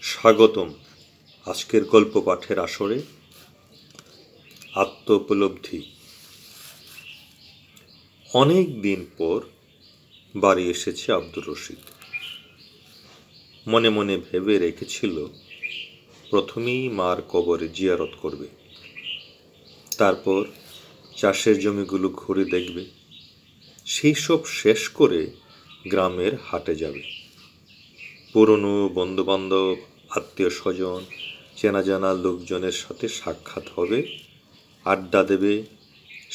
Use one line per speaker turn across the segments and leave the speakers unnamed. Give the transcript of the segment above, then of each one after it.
স্বাগতম আজকের গল্প পাঠের আসরে। আত্ম উপলব্ধি। অনেক দিন পর বাড়ি এসেছে আব্দুর রশিদ। মনে মনে ভেবে রেখেছিল প্রথমেই মার কবরে জিয়ারত করবে, তারপর চাষের জমিগুলো ঘুরে দেখবে, সেই সব শেষ করে গ্রামের হাটে যাবে। পুরনো বন্ধুবান্ধব, আত্মীয় স্বজন, চেনা জানা লোকজনের সাথে সাক্ষাৎ হবে, আড্ডা দেবে,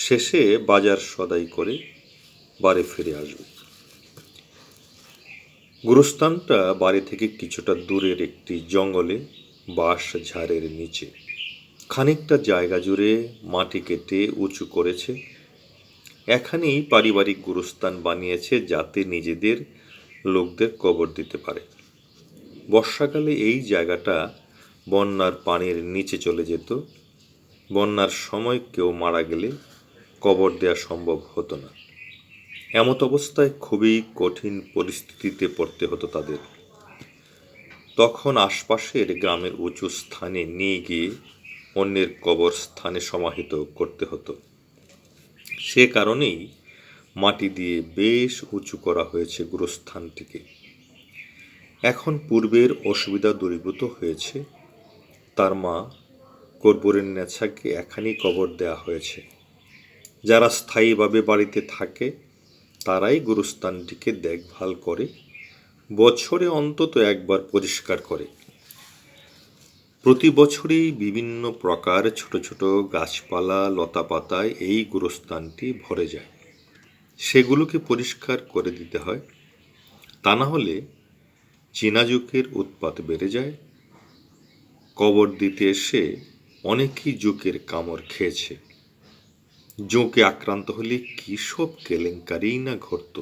শেষে বাজার সদাই করে বাড়ি ফিরে আসবে। গুরুস্থানটা বাড়ি থেকে কিছুটা দূরের একটি জঙ্গলে, বাঁশ ঝাড়ের নিচে। খানিকটা জায়গা জুড়ে মাটি কেটে উঁচু করেছে। এখানেই পারিবারিক গুরুস্থান বানিয়েছে, যাতে নিজেদের লোকদের কবর দিতে পারে। বর্ষাকালে এই জায়গাটা বন্যার পানির নিচে চলে যেত। বন্যার সময় কেউ মারা গেলে কবর দেওয়া সম্ভব হতো না। এমত অবস্থায় খুবই কঠিন পরিস্থিতিতে পড়তে হতো তাদের। তখন আশপাশের গ্রামের উঁচু স্থানে নিয়ে গিয়ে অন্যের কবর স্থানে সমাহিত করতে হতো। সে কারণেই মাটি দিয়ে বেশ উঁচু করা হয়েছে গুরুস্থানটিকে। এখন পূর্বের অসুবিধা দূরীভূত হয়েছে। তার মা কর্পূরের নেছাকে এখানেই কবর দেয়া হয়েছে। যারা স্থায়ীভাবে বাড়িতে থাকে তারাই গুরুস্থানটিকে দেখভাল করে, বছরে অন্তত একবার পরিষ্কার করে। প্রতি বছরই বিভিন্ন প্রকার ছোট ছোট গাছপালা, লতাপাতায় এই গুরুস্থানটি ভরে যায়। সেগুলোকে পরিষ্কার করে দিতে হয়, তা না হলে চীনাজুকের উৎপাত বেড়ে যায়। কবর দিতে এসে অনেকেই জোঁকের কামড় খেয়েছে। জোঁকে আক্রান্ত হলে কী সব কেলেঙ্কারিই না ঘটত।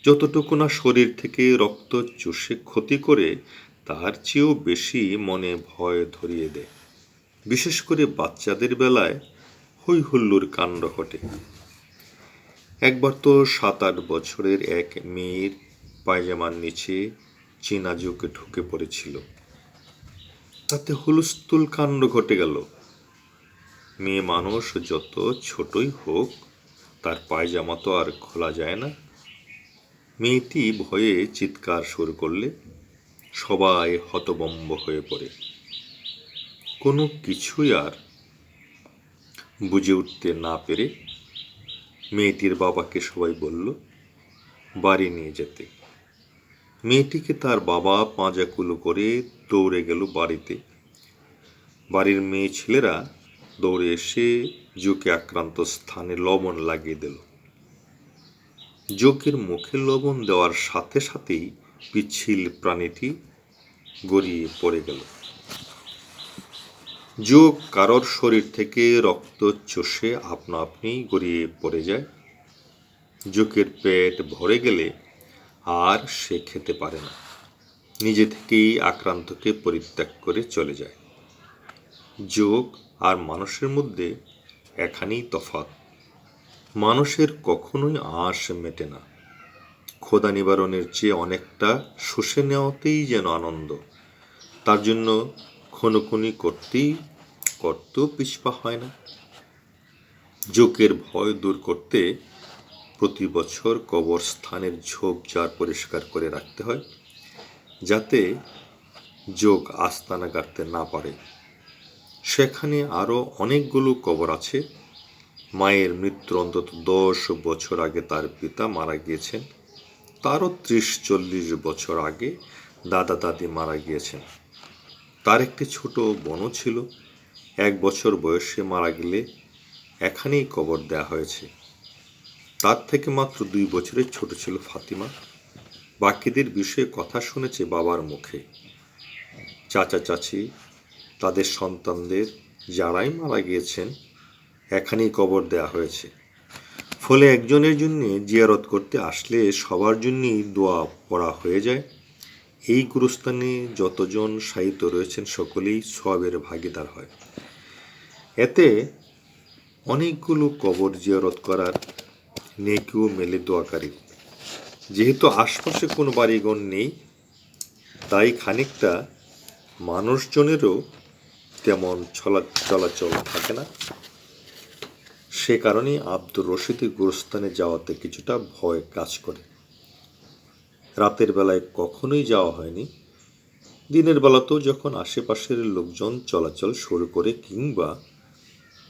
যতটুকু না শরীর থেকে রক্ত চুষে ক্ষতি করে, তার চেয়েও বেশি মনে ভয় ধরিয়ে দেয়। বিশেষ করে বাচ্চাদের বেলায় হৈ হুল্লোড় কাণ্ড ঘটে। একবার তো 7-8 বছরের এক মেয়ের পায়জামার নিচে চীনা জোঁক ঢুকে পড়েছিল। তাতে হুলস্থুল কাণ্ড ঘটে গেল। মেয়ে মানুষ যত ছোটই হোক, তার পায়জামা তো আর খোলা যায় না। মেয়েটি ভয়ে চিৎকার শুরু করলে সবাই হতভম্ব হয়ে পড়ে। কোনো কিছুই আর বুঝে উঠতে না পেরে মেয়েটির বাবাকে সবাই বলল বাড়ি নিয়ে যেতে। মেয়েটিকে তার বাবা পাঁজাকুলো করে দৌড়ে গেল বাড়িতে। বাড়ির মেয়ে ছেলেরা দৌড়ে এসে জোঁকে আক্রান্ত স্থানে লবণ লাগিয়ে দিল। জোঁকের মুখে লবণ দেওয়ার সাথে সাথেই পিচ্ছিল প্রাণীটি গড়িয়ে পড়ে গেল। জোঁক কারোর শরীর থেকে রক্ত চষে আপনা আপনি গড়িয়ে পড়ে যায়। জোঁকের পেট ভরে গেলে আর সে খেতে পারে না, নিজে থেকেই আক্রান্তকে পরিত্যাগ করে চলে যায়। জোঁক আর মানুষের মধ্যে এখানেই তফাৎ। মানুষের কখনোই আঁশ মেটে না। ক্ষুধা নিবারণের চেয়ে অনেকটা শুষে নেওয়াতেই যেন আনন্দ। তার জন্য খুনোখুনি করতেও পিছপা হয় না। জোঁকের ভয় দূর করতে প্রতি বছর কবরস্থানের ঝোপঝাড় পরিষ্কার করে রাখতে হয়, যাতে জোঁক আস্তানা গাড়তে না পারে। সেখানে আরও অনেকগুলো কবর আছে। মায়ের মৃত্যুর অন্তত 10 বছর আগে তার পিতা মারা গিয়েছেন। তারও 30-40 বছর আগে দাদা দাদি মারা গিয়েছেন। তার একটি ছোট বোনও ছিল। 1 বছর বয়সে মারা গেলে এখানেই কবর দেয়া হয়েছে। তার থেকে মাত্র 2 বছরের ছোট ছিল ফাতিমা। বাকিদের বিষয়ে কথা শুনেছে বাবার মুখে। চাচা চাচি তাদের সন্তানদের যারাই মারা গিয়েছেন এখানেই কবর দেয়া হয়েছে। ফলে একজনের জন্য জিয়ারত করতে আসলে সবার জন্যই দোয়া পড়া হয়ে যায়। এই গুরুস্থানে যতজন শায়িত রয়েছেন সকলেই সওয়াবের ভাগীদার হয়। এতে অনেকগুলো কবর জিয়ারত করার নেকিও মেলে দোয়াকারী। যেহেতু আশপাশে কোনো বাড়িঘর নেই, তাই খানিকটা মানুষজনেরও তেমন চলাচল থাকে না। সে কারণেই আব্দুর রশিদের গোরস্থানে যাওয়াতে কিছুটা ভয় কাজ করে। রাতের বেলায় কখনোই যাওয়া হয়নি। দিনের বেলাতেও যখন আশেপাশের লোকজন চলাচল শুরু করে কিংবা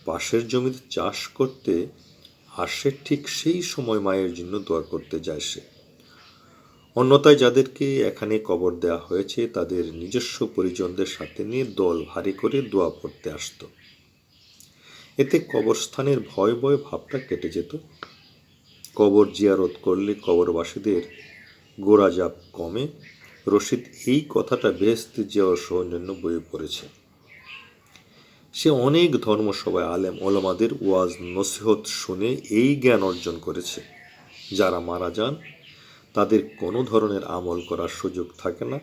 পাশের জমিতে চাষ করতে আসে, ঠিক সেই সময় মায়ের জন্য দোয়া করতে যায় সে। অন্যথায় যাদেরকে এখানে কবর দেওয়া হয়েছে তাদের নিজস্ব পরিজনদের সাথে নিয়ে দল ভারী করে দোয়া পড়তে আসতো। এতে কবরস্থানের ভয় ভয় ভাবটা কেটে যেত। কবর জিয়ারত করলে কবরবাসীদের গোরাজাব কমে। রশিদ এই কথাটা বেহেশতে যাওয়ার সৌজন্য বয়ে পড়েছে। সে অনেক ধর্মসভায় আলেম ওলামাদের ওয়াজ নসিহত শুনে এই জ্ঞান অর্জন করেছে। যারা মারা যান তাদের কোনো ধরনের আমল করার সুযোগ থাকে না,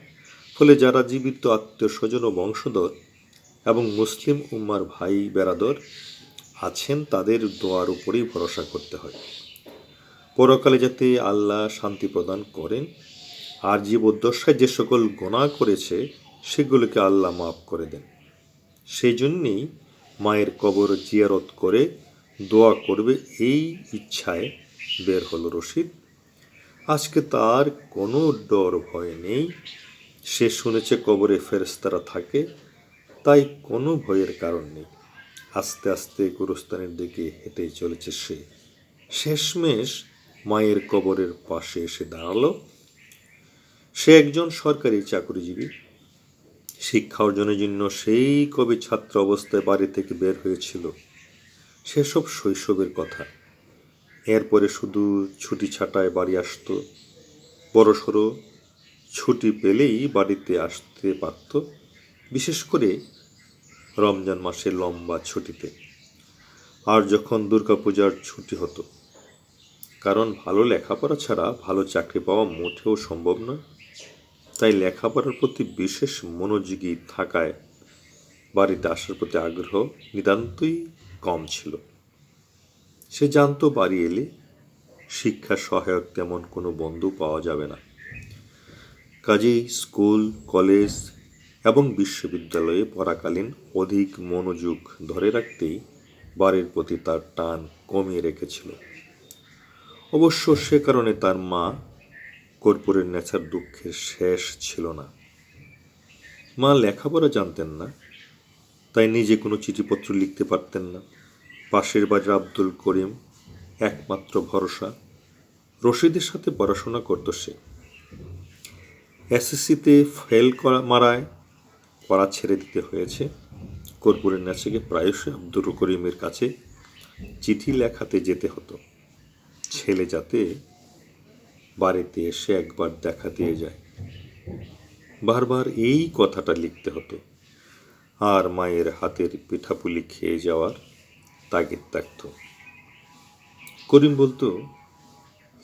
ফলে যারা জীবিত আত্মীয় স্বজন ও বংশধর এবং মুসলিম উম্মার ভাই বেরাদর আছেন তাদের দোয়ার উপরেই ভরসা করতে হয়, পরকালে যাতে আল্লাহ শান্তি প্রদান করেন, আর জীবদ্দশায় যে সকল গুনাহ করেছে সেগুলোকে আল্লাহ মাফ করে দেন। সেই জন্যেই মায়ের কবর জিয়ারত করে দোয়া করবে এই ইচ্ছায় বের হলো রশিদ। আজকে তার কোনো ডর ভয় নেই। সে শুনেছে কবরে ফেরেশতারা থাকে, তাই কোনো ভয়ের কারণ নেই। আস্তে আস্তে গোরস্থানের দিকে হেঁটে চলেছে সে। শেষমেশ মায়ের কবরের পাশে এসে দাঁড়ালো। সে একজন সরকারি চাকরিজীবী। শিক্ষা অর্জনের জন্য সেই কবে ছাত্র অবস্থায় বাড়ি থেকে বের হয়েছিল, সেসব শৈশবের কথা। এরপরে শুধু ছুটি ছাটায় বাড়ি আসতো। বড়সড় ছুটি পেলেই বাড়িতে আসতে পারত, বিশেষ করে রমজান মাসের লম্বা ছুটিতে, আর যখন দুর্গাপূজার ছুটি হতো। কারণ ভালো লেখাপড়া ছাড়া ভালো চাকরি পাওয়া মোটেও সম্ভব নয়। তাই লেখাপড়ার প্রতি বিশেষ মনোযোগী থাকায় বাড়িতে আসার প্রতি আগ্রহ নিতান্তই কম ছিল। সে জানতো বাড়ি এলে শিক্ষা সহায়ক তেমন কোনো বন্ধু পাওয়া যাবে না। কাজেই স্কুল, কলেজ এবং বিশ্ববিদ্যালয়ে পড়াকালীন অধিক মনোযোগ ধরে রাখতেই বাড়ির প্রতি তার টান কমিয়ে রেখেছিল। অবশ্য সে কারণে তার মা কর্পূরের নেশার দুঃখের শেষ ছিল না। মা লেখাপড়া জানতেন না, তাই নিজে কোনো চিঠিপত্র লিখতে পারতেন না। পাশের বাড়ির আব্দুল করিম একমাত্র ভরসা। রশিদের সাথে পড়াশোনা করত সে। এসএসসিতে ফেল মারায় পড়া ছেড়ে দিতে হয়েছে। কর্পূরের নেশাকে প্রায়শই আব্দুল করিমের কাছে চিঠি লেখাতে যেতে হতো, ছেলে যাতে বাড়িতে এসে একবার দেখা দিয়ে যায়। বারবার এই কথাটা লিখতে হতো, আর মায়ের হাতের পিঠাপুলি খেয়ে যাওয়ার তাগিদ থাকত। করিম বলতো,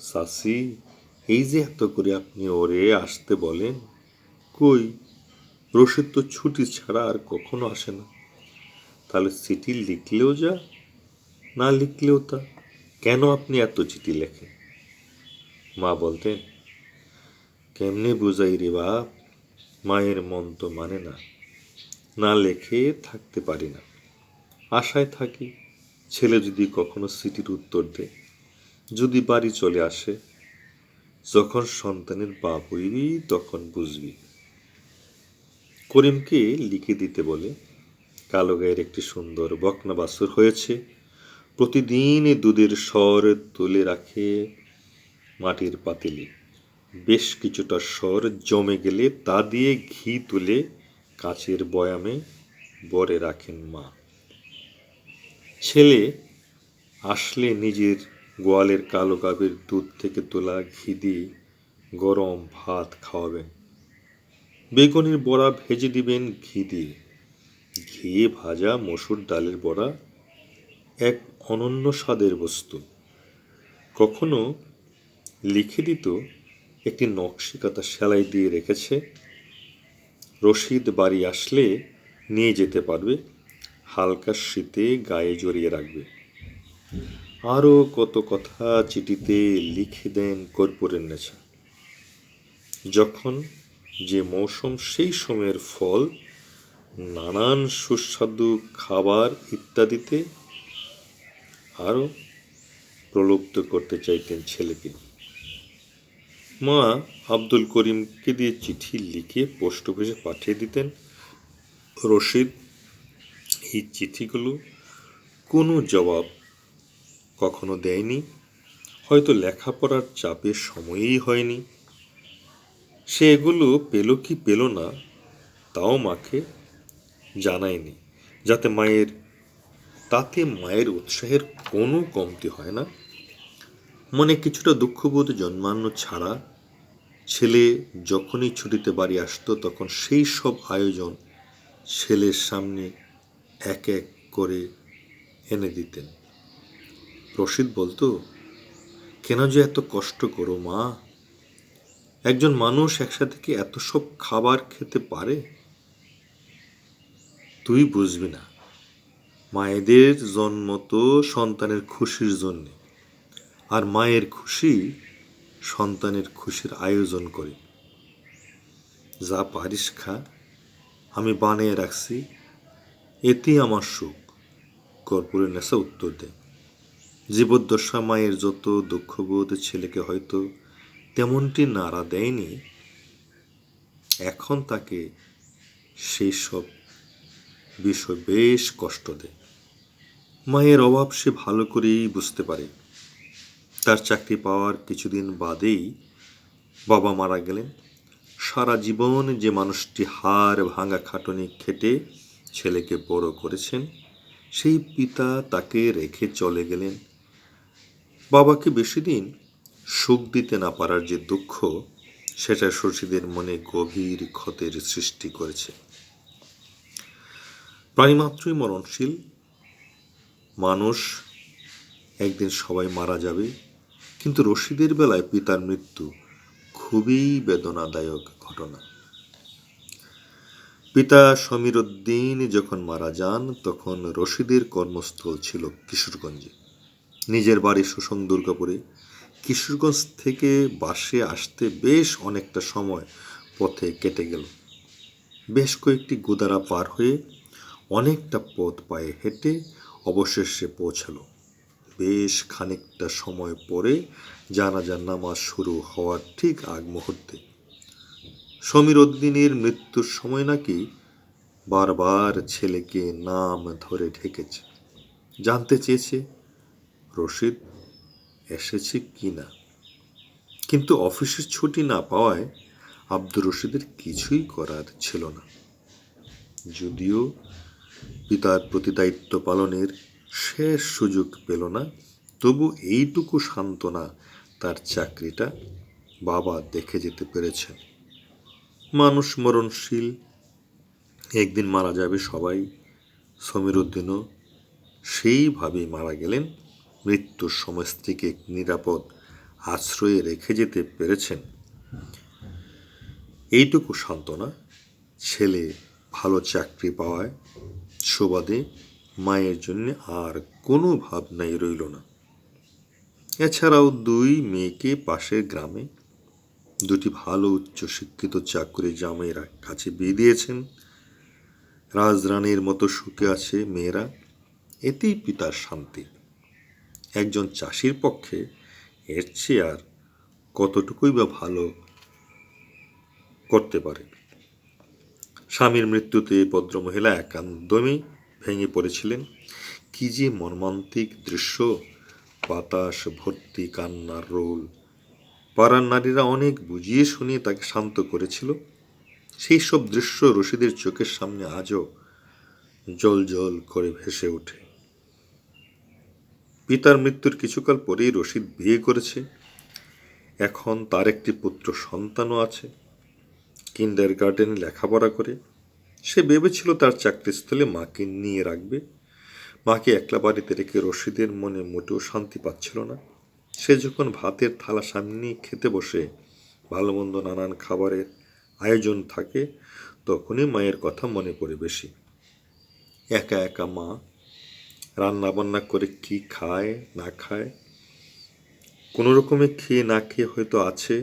সাসি, এই যে এত করে আপনি ওরে আসতে বলেন, কই রশিদ তো ছুটি ছাড়া আর কখনো আসে না। তাহলে চিঠি লিখলেও যা, না লিখলেও তা, কেন আপনি এত চিঠি লেখেন? মা বলতেন, কেমনে বুঝাই রে বাপ, মায়ের মন তো মানে না, না লেখে থাকতে পারি না, আশায় থাকি ছেলে যদি কখনো চিঠির উত্তর দেয়, যদি বাড়ি চলে আসে। যখন সন্তানের বাপ হইবি তখন বুঝবি। করিমকে লিখে দিতে বলে কালো গায়ের একটি সুন্দর বকনা বাছুর হয়েছে। প্রতিদিন দুধের স্বর তুলে রাখে মাটির পাতিলে। বেশ কিছুটা স্বর জমে গেলে তা দিয়ে ঘি তুলে কাচের বয়ামে ভরে রাখেন মা। ছেলে আসলে নিজের গোয়ালের কালো গাভীর দুধ থেকে তোলা ঘি দিয়ে গরম ভাত খাওয়াবেন। বেগুনের বড়া ভেজে দিবেন ঘি দিয়ে। ঘি ভাজা মসুর ডালের বড়া এক অনন্য স্বাদের বস্তু। কখনো লিখে দিত একটি নকশিকাঁথা সেলাই দিয়ে রেখেছে, রশিদ বাড়ি আসলে নিয়ে যেতে পারবে, হালকা শীতে গায়ে জড়িয়ে রাখবে। আরও কত কথা চিঠিতে লিখে দেন কর্পূরের নেশা। যখন যে মৌসুম সেই সময়ের ফল নানান সুস্বাদু খাবার ইত্যাদিতে আরও প্রলুব্ধ করতে চাইতেন ছেলেকে। মা আব্দুল করিমকে দিয়ে চিঠি লিখে পোস্ট অফিসে পাঠিয়ে দিতেন। রশিদ এই চিঠিগুলো কোনো জবাব কখনো দেয়নি, হয়তো লেখাপড়ার চাপে সময়ই হয়নি। সে এগুলো পেল কি পেল না তাও মাকে জানায়নি, তাতে মায়ের উৎসাহের কোনো কমতি হয় না। মনে কিছুটা দুঃখবোধ জন্মানো ছাড়া ছেলে যখনই ছুটিতে বাড়ি আসতো তখন সেই সব আয়োজন ছেলের সামনে এক এক করে এনে দিতেন। রশিদ বলতো, কেন যে এত কষ্ট করো মা? একজন মানুষ একসাথে কি এত সব খাবার খেতে পারে? তুই বুঝবি না, মায়েদের জন্ম তো সন্তানের খুশির জন্য, আর মায়ের খুশি সন্তানের খুশির আয়োজন করে। যা পারিস খা, আমি বানিয়ে রাখছি, এতেই আমার সুখ। কর্পূরের নেশা উত্তর দেয়। জীবদ্দশা মায়ের যত দুঃখবোধ ছেলেকে হয়তো তেমনটি নাড়া দেয়নি, এখন তাকে সেই সব বিষয় বেশ কষ্ট দেয়। মায়ের অভাব সে ভালো করেই বুঝতে পারে। তার চাকরি পাওয়ার কিছুদিন বাদেই বাবা মারা গেলেন। সারা জীবন যে মানুষটি হাড় ভাঙা খাটুনি খেটে ছেলেকে বড় করেছেন, সেই পিতা তাকে রেখে চলে গেলেন। বাবাকে বেশি দিন সুখ দিতে না পারার যে দুঃখ, সেটা শশীদের মনে গভীর ক্ষতের সৃষ্টি করেছে। প্রাণীমাত্রই মরণশীল, মানুষ একদিন সবাই মারা যাবে, কিন্তু রশিদের বেলায় পিতার মৃত্যু খুবই বেদনাদায়ক ঘটনা। পিতা সমীর উদ্দিন যখন মারা যান তখন রশিদের কর্মস্থল ছিল কিশোরগঞ্জে। নিজের বাড়ি সুসং দুর্গাপুরে। কিশোরগঞ্জ থেকে বাসে আসতে বেশ অনেকটা সময় পথে কেটে গেল। বেশ কয়েকটি গোদারা পার হয়ে অনেকটা পথ পায়ে হেঁটে অবশেষে পৌঁছালো। বেশ খানিকটা সময় পরে জানাজার নামাজ শুরু হওয়ার ঠিক আগ মুহূর্তে সমীর উদ্দিনের মৃত্যুর সময় নাকি বারবার ছেলেকে নাম ধরে ডেকেছে, জানতে চেয়েছে রশিদ এসেছে কি না। কিন্তু অফিসের ছুটি না পাওয়ায় আব্দুর রশিদের কিছুই করার ছিল না। যদিও পিতার প্রতি দায়িত্ব পালনের শেষ সুযোগ পেল না, তবু এইটুকু সান্ত্বনা, তার চাকরিটা বাবা দেখে যেতে পেরেছেন। মানুষ মরণশীল, একদিন মারা যাবে সবাই। সমীর উদ্দিনও সেইভাবেই মারা গেলেন। মৃত্যুর সময় স্ত্রীকে নিরাপদ আশ্রয়ে রেখে যেতে পেরেছেন। এইটুকু সান্ত্বনা, ছেলে ভালো চাকরি পাওয়ায় সুবাদে মায়ের জন্য আর কোনো ভাবনাই রইল না। এছাড়াও দুই মেয়েকে পাশের গ্রামে দুটি ভালো উচ্চশিক্ষিত চাকরি জামাইয়ের কাছে বিয়ে দিয়েছেন। রাজরানীর মতো সুখে আছে মেয়েরা, এতেই পিতার শান্তি। একজন চাষির পক্ষে এর চেয়ে আর কতটুকুই বা ভালো করতে পারে। স্বামীর মৃত্যুতে ভদ্রমহিলা একান্তই ভেঙে পড়েছিলেন। কি যে মর্মান্তিক দৃশ্য! বাতাস ভর্তি কান্নার রোল। পাড়ার নারীরা অনেক বুঝিয়ে শুনিয়ে তাকে শান্ত করেছিল। সেই সব দৃশ্য রশিদের চোখের সামনে আজও জল জল করে ভেসে ওঠে। পিতার মৃত্যুর কিছুকাল পরেই রশিদ বিয়ে করেছে। এখন তার একটি পুত্র সন্তানও আছে, কিন্ডার গার্ডেনে লেখাপড়া করে। সে ভেবেছিল তার চাকরিস্থলে মাকে নিয়ে রাখবে। মাকে একলা বাড়িতে রেখে রশিদের মনে মোটেও শান্তি পাচ্ছিল না। সে যখন ভাতের থালা সামনে খেতে বসে, ভালো মন্দ নানান খাবারের আয়োজন থাকে, তখনই মায়ের কথা মনে পড়ে বেশি। একা একা মা রান্না বান্না করে কি খায় না খায়, কোনো রকমে খেয়ে না খেয়ে হয়তো আছে।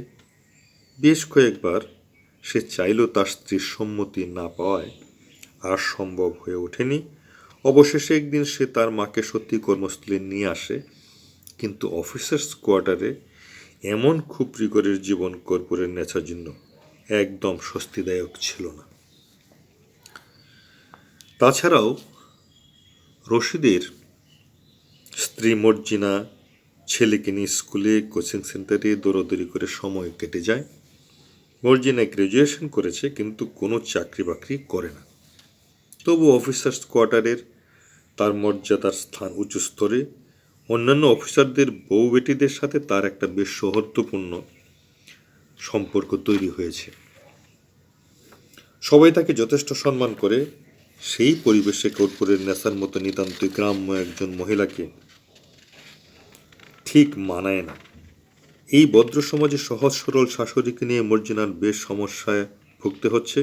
বেশ কয়েকবার সে চাইলেও তার স্ত্রীর সম্মতি না পাওয়ায় আর সম্ভব হয়ে ওঠেনি। অবশেষে একদিন সে তার মাকে সত্যি কর্মস্থলে নিয়ে আসে, কিন্তু অফিসার্স কোয়ার্টারে এমন খুপরিগরের জীবন কর্পূরের নেচার জন্য একদম স্বস্তিদায়ক ছিল না। তাছাড়াও রশিদের স্ত্রী মর্জিনা ছেলেকে নিয়ে স্কুলে, কোচিং সেন্টারে দৌড়াদৌড়ি করে সময় কেটে যায়। মর্জিনা গ্র্যাজুয়েশন করেছে, কিন্তু কোনো চাকরি বাকরি করে না। তবু অফিসার্স কোয়ার্টারের তার মর্যাদার স্থান উঁচু স্তরে। অন্যান্য অফিসারদের বউ বেটিদের সাথে তার একটা বেশ সৌহার্দ্যপূর্ণ সম্পর্ক তৈরি হয়েছে। সবাই তাকে যথেষ্ট সম্মান করে। সেই পরিবেশে কর্পূরের নেশার মতো নিতান্তই গ্রাম্য একজন মহিলাকে ঠিক মানায় না। এই ভদ্র সমাজে সহজ সরল শাশুড়িকে নিয়ে মর্জিনার বেশ সমস্যায় ভুগতে হচ্ছে।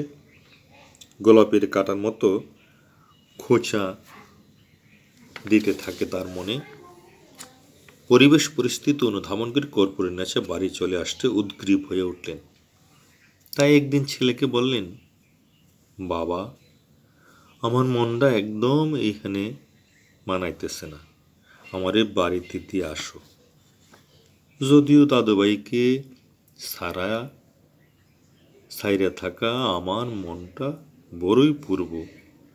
গোলাপের কাটার মতো খোঁচা দিতে থাকে তার মনে। পরিবেশ পরিস্থিতি অনুধাবন করে কর্পূরের নেশা বাড়ি চলে আসতে উদ্গ্রীব হয়ে উঠলেন। তাই একদিন ছেলেকে বললেন, বাবা, আমার মনটা একদম এইখানে মানাইতেছে না, আমারে বাড়িতে দিয়ে আসো। যদিও দাদুভাইকে সাইরা থাকা আমার মনটা বড়ই পূর্ব,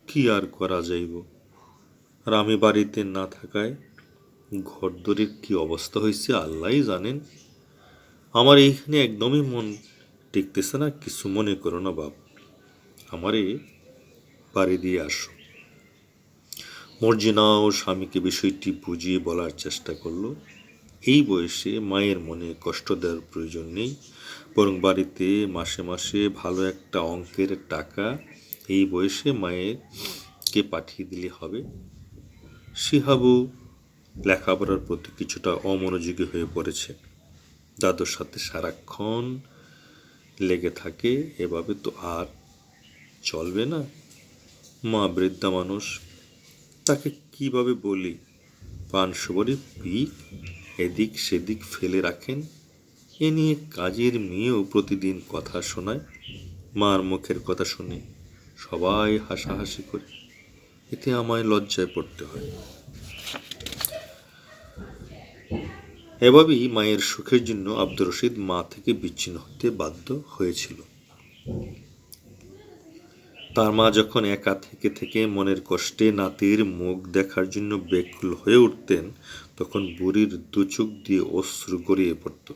কি আর করা যাইব। আর আমি বাড়িতে না থাকায় ঘরদরের কি অবস্থা হয়েছে আল্লাহই জানেন। আমার এইখানে একদমই মন টিকতেছে না, কিছু মনে করো না বাপ, আমারে বাড়ি দিয়ে আসো। মর্জিনা ও স্বামীকে বিষয়টি বুঝিয়ে বলার চেষ্টা করলো। এই বয়সে মায়ের মনে কষ্ট দেওয়ার প্রয়োজন নেই, বরং বাড়িতে মাসে মাসে ভালো একটা অঙ্কের টাকা এই বয়সে মায়েরকে পাঠিয়ে দিলে হবে। শিহাবু লেখাপড়ার প্রতি কিছুটা অমনোযোগী হয়ে পড়েছে। দাদুর সাথে সারাক্ষণ লেগে থাকে, এভাবে তো আর চলবে না। মা বৃদ্ধা মানুষ, তাকে কিভাবে বলি? পান সুপারি পিক এদিক সেদিক ফেলে রাখেন। এ নিয়ে কাজের মেয়েও প্রতিদিন কথা শোনায়। মার মুখের কথা শুনে সবাই হাসাহাসি করে, এতে আমায় লজ্জায় পড়তে হয়। এভাবেই মায়ের সুখের জন্য আব্দুর রশিদ মা থেকে বিচ্ছিন্ন হতে বাধ্য হয়েছিল। তার মা যখন একা থেকে থেকে মনের কষ্টে নাতির মুখ দেখার জন্য ব্যাকুল হয়ে উঠতেন, তখন বুড়ির দুচোখ দিয়ে অশ্রু গড়িয়ে পড়ত।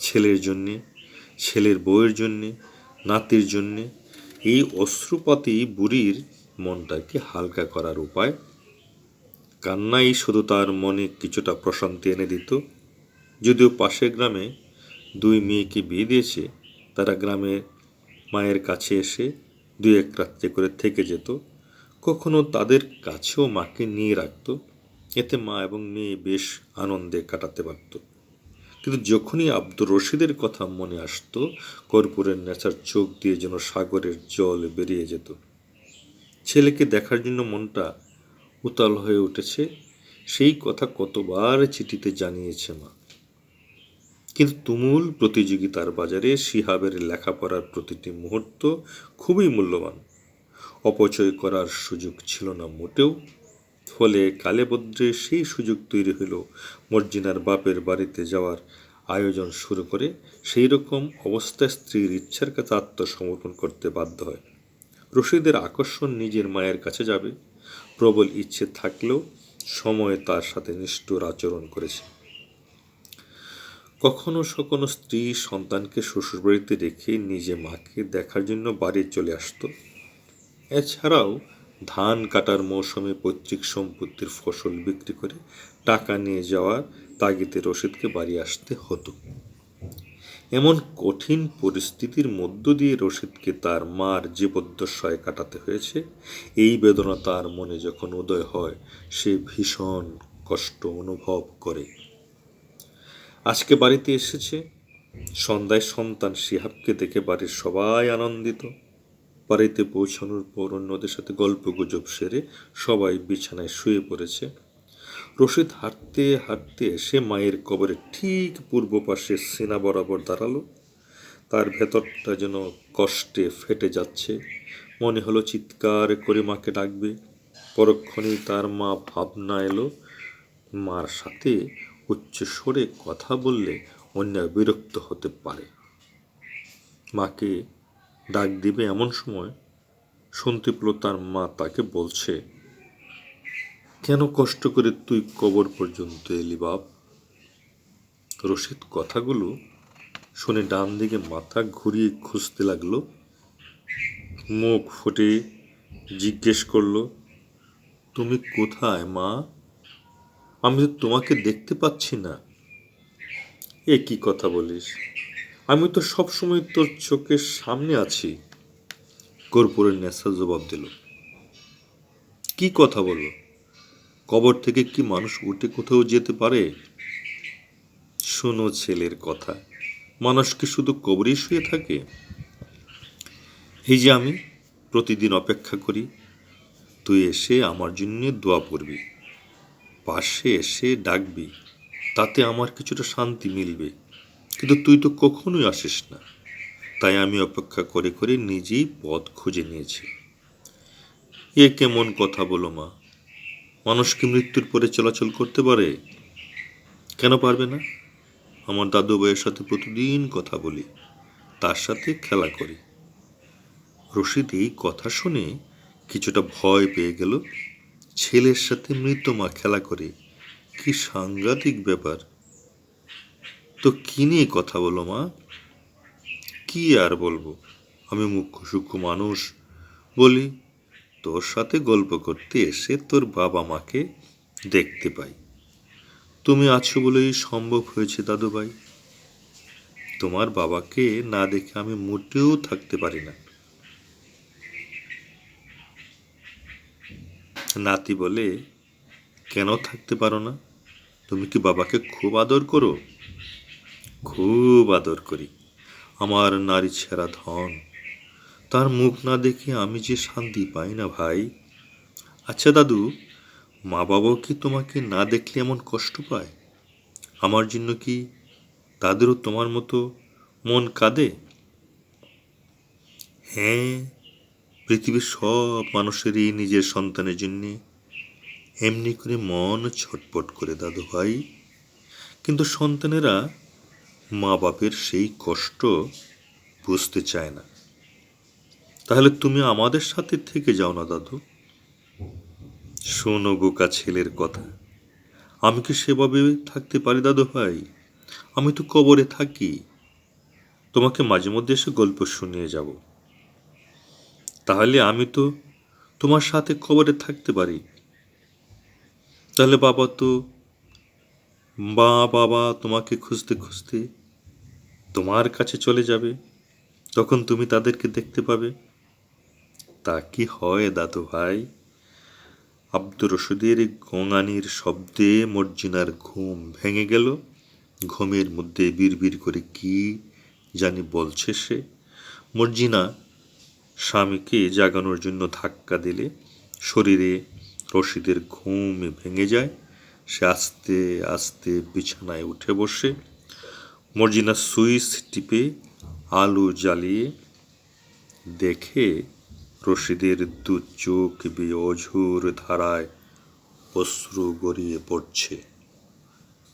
ছেলের জন্যে, ছেলের বউয়ের জন্যে, নাতির জন্যে। এই অশ্রুপাতই বুড়ির মনটাকে হালকা করার উপায়। কান্নাই শুধু তার মনে কিছুটা প্রশান্তি এনে দিত। যদিও পাশের গ্রামে দুই মেয়েকে বিয়ে দিয়েছে, তারা গ্রামের মায়ের কাছে এসে 2-1 রাত্রে করে থেকে যেত। কখনো তাদের কাছেও মাকে নিয়ে রাখত। এতে মা এবং মেয়ে বেশ আনন্দে কাটাতে পারত। কিন্তু যখনই আব্দুর রশিদের কথা মনে আসতো, কর্পূরের নেশার চোখ দিয়ে যেন সাগরের জল বেরিয়ে যেত। ছেলেকে দেখার জন্য মনটা উতাল হয়ে উঠেছে, সেই কথা কতবার চিঠিতে জানিয়েছে মা। কিন্তু তুমুল প্রতিযোগিতার বাজারে শিহাবের লেখাপড়ার প্রতিটি মুহূর্ত খুবই মূল্যবান। অপচয় করার সুযোগ ছিল না মোটেও। ফলে কালেভদ্রে সেই সুযোগ তৈরি হলো। মর্জিনার বাপের বাড়িতে যাওয়ার আয়োজন শুরু করে। সেই রকম অবস্থায় স্ত্রীর ইচ্ছার কাছে আত্মসমর্পণ করতে বাধ্য হয়। রশিদের আকর্ষণ নিজের মায়ের কাছে যাবে, প্রবল ইচ্ছে থাকলেও সময় তার সাথে নিষ্ঠুর আচরণ করেছে। কখনো কখনো স্ত্রী সন্তানকে শ্বশুরবাড়িতে রেখে নিজে মাকে দেখার জন্য বাড়ি চলে আসতো। এছাড়াও ধান কাটার মৌসুমে পৈতৃক সম্পত্তির ফসল বিক্রি করে টাকা নিয়ে যাওয়ার তাগিদে রশিদকে বাড়ি আসতে হতো। এমন কঠিন পরিস্থিতির মধ্য দিয়ে রশিদকে তার মার জীবদ্দশায় কাটাতে হয়েছে। এই বেদনা তার মনে যখন উদয় হয়, সে ভীষণ কষ্ট অনুভব করে। আজকে বাড়িতে এসেছে। সন্ধ্যায় সন্তান শিহাবকে দেখে বাড়ির সবাই আনন্দিত। বাড়িতে পৌঁছানোর পর অন্যদের সাথে গল্প গুজব সেরে সবাই বিছানায় শুয়ে পড়েছে। রশিদ হাঁটতে হাঁটতে এসে মায়ের কবরের ঠিক পূর্ব পাশে সিনা বরাবর দাঁড়ালো। তার ভেতরটা যেন কষ্টে ফেটে যাচ্ছে। মনে হলো চিৎকার করে মাকে ডাকবে, পরক্ষণেই তার মা ভাবনা এলো মার সাথে উচ্চ স্বরে কথা বললে অন্যরা বিরক্ত হতে পারে। মাকে ডাক দিবে এমন সময় শুনতে পেল তার মা তাকে বলছে, কেন কষ্ট করে তুই কবর পর্যন্ত এলি বাপ? রশিদ কথাগুলো শুনে ডান দিকে মাথা ঘুরিয়ে খুঁজতে লাগলো, মুখ ফুটে জিজ্ঞেস করলো, তুমি কোথায় মা? আমি তো তোমাকে দেখতে পাচ্ছি না। এ কি কথা বলিস? আমি তো সবসময় তোর চোখের সামনে আছি। কর্পূরের নেশা জবাব দিল, কি কথা বলো? কবর থেকে কি মানুষ উঠে কোথাও যেতে পারে? শোনো ছেলের কথা, মানুষ কি শুধু কবরেই শুয়ে থাকে? এই যে আমি প্রতিদিন অপেক্ষা করি তুই এসে আমার জন্য দোয়া পড়বি, পাশে এসে ডাকবি, তাতে আমার কিছুটা শান্তি মিলবে। কিন্তু তুই তো কখনোই আসিস না, তাই আমি অপেক্ষা করে করে নিজেই পথ খুঁজে নিয়েছি। এ কেমন কথা বলো মা? মানুষ কি মৃত্যুর পরে চলাচল করতে পারে? কেন পারবে না? আমার দাদু ভাইয়ের সাথে প্রতিদিন কথা বলি, তার সাথে খেলা করি। রশিদ এই কথা শুনে কিছুটা ভয় পেয়ে গেল। ছেলের সাথে মৃত মা খেলা করে, কি সাংঘাতিক ব্যাপার। তো কি নিয়ে কথা বলো মা? কি আর বলবো, আমি মুখ্য সূক্ষ্ম মানুষ, বলি তোর সাথে গল্প করতে এসে তোর বাবা মাকে দেখতে পাই। তুমি আছো বলেই সম্ভব হয়েছে দাদু ভাই। তোমার বাবাকে না দেখে আমি মোটেও থাকতে পারি না। নাতি বলে, কেন থাকতে পারো না? তুমি কি বাবাকে খুব আদর করো? খুব আদর করি, আমার নারী ছেঁড়া ধন। তার মুখ না দেখে আমি যে শান্তি পাই না ভাই। আচ্ছা দাদু, মা বাবাও কি তোমাকে না দেখলে এমন কষ্ট পায়? আমার জন্য কি তাদেরও তোমার মতো মন কাঁদে? হ্যাঁ, পৃথিবীর সব মানুষেরই নিজের সন্তানের জন্যে এমনি করে মন ছটপট করে দাদু ভাই। কিন্তু সন্তানেরা মা বাপের সেই কষ্ট বুঝতে চায় না। তাহলে তুমি আমাদের সাথে থেকে যাও না দাদু। শোনো বোকা ছেলের কথা, আমি কি সেভাবে থাকতে পারি দাদু ভাই? আমি তো কবরে থাকি, তোমাকে মাঝে মধ্যে এসে গল্প শুনিয়ে যাব। তাহলে আমি তো তোমার সাথে কবরে থাকতে পারি। তাহলে বাবা তোমাকে খুঁজতে খুঁজতে তোমার কাছে চলে যাবে, তখন তুমি তাদেরকে দেখতে পাবে। তা কি হয় দাদু ভাই? আব্দুর রশিদের গোঙানির শব্দে মর্জিনার ঘুম ভেঙে গেল। ঘুমের মধ্যে বিড়বিড় করে কি জানি বলছে সে। মর্জিনা স্বামীকে জাগানোর জন্য ধাক্কা দিলে শরীরে রশিদের ঘুম ভেঙে যায়। সে আস্তে আস্তে বিছানায় উঠে বসে। মর্জিনা সুইচ টিপে আলো জ্বালিয়ে দেখে রশিদের দু চোখ বেয়ে অঝোর ধারায় অশ্রু গড়িয়ে পড়ছে।